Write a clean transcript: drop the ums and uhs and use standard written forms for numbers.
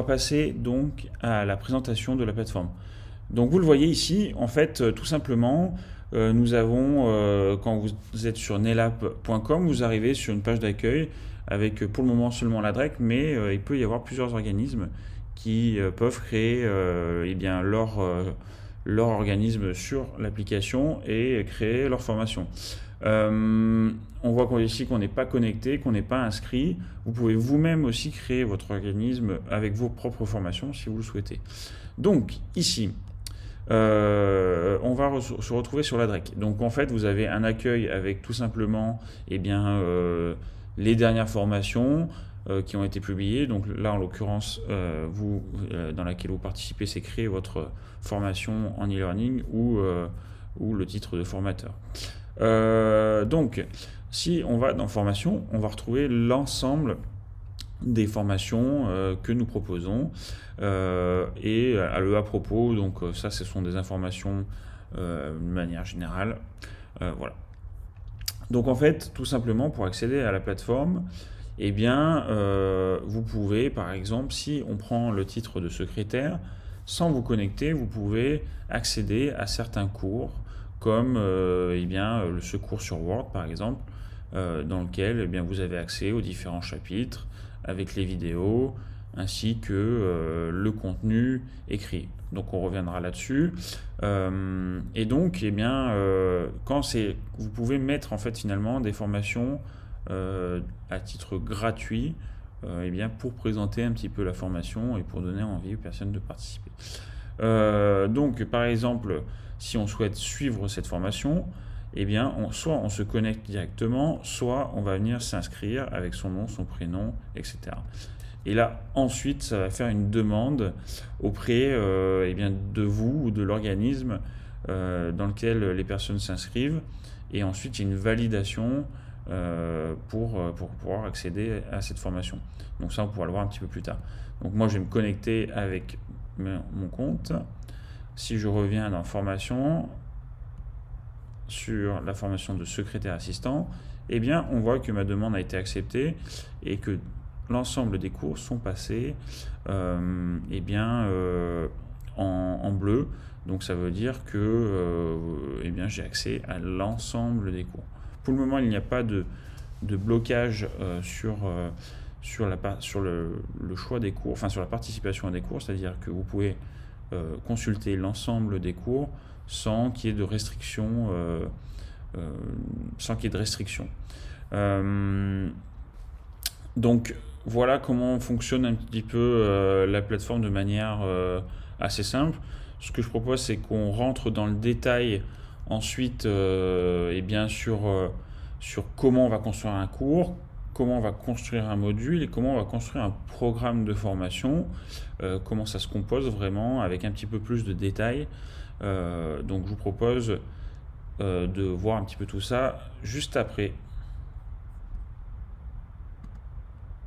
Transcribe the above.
On va passer donc à la présentation de la plateforme. Donc vous le voyez ici, en fait, tout simplement, nous avons, quand vous êtes sur nelap.com, vous arrivez sur une page d'accueil avec pour le moment seulement la DREC, mais il peut y avoir plusieurs organismes qui peuvent créer eh bien, leur organisme sur l'application et créer leur formation. On voit ici qu'on n'est pas connecté, qu'on n'est pas inscrit. Vous pouvez vous-même aussi créer votre organisme avec vos propres formations si vous le souhaitez. Donc ici, on va se retrouver sur la DREC. Donc en fait, vous avez un accueil avec tout simplement les dernières formations qui ont été publiées. Donc là, en l'occurrence, dans laquelle vous participez, c'est créer votre formation en e-learning ou le titre de formateur. Donc, si on va dans formation, on va retrouver l'ensemble des formations que nous proposons et à propos, donc ça ce sont des informations de manière générale. Voilà. Donc en fait, tout simplement pour accéder à la plateforme, eh bien, vous pouvez par exemple, si on prend le titre de secrétaire, sans vous connecter, vous pouvez accéder à certains cours comme le secours sur Word par exemple, dans lequel vous avez accès aux différents chapitres avec les vidéos ainsi que le contenu écrit. Donc on reviendra là-dessus. Et donc, vous pouvez mettre en fait finalement des formations à titre gratuit pour présenter un petit peu la formation et pour donner envie aux personnes de participer. Donc par exemple, si on souhaite suivre cette formation, soit on se connecte directement, soit on va venir s'inscrire avec son nom, son prénom, etc. Et là, ensuite, ça va faire une demande auprès de vous ou de l'organisme dans lequel les personnes s'inscrivent. Et ensuite, il y a une validation pour pouvoir accéder à cette formation. Donc ça, on pourra le voir un petit peu plus tard. Donc moi, je vais me connecter avec mon compte. Si je reviens dans formation, sur la formation de secrétaire assistant, on voit que ma demande a été acceptée et que l'ensemble des cours sont passés en bleu. Donc ça veut dire que j'ai accès à l'ensemble des cours. Pour le moment, il n'y a pas de blocage sur le choix des cours, enfin sur la participation à des cours, c'est-à-dire que vous pouvez consulter l'ensemble des cours sans qu'il y ait de restrictions. Donc voilà comment fonctionne un petit peu la plateforme de manière assez simple. Ce que je propose, c'est qu'on rentre dans le détail ensuite sur comment on va construire un cours, comment on va construire un module et comment on va construire un programme de formation, comment ça se compose vraiment avec un petit peu plus de détails. Donc je vous propose de voir un petit peu tout ça juste après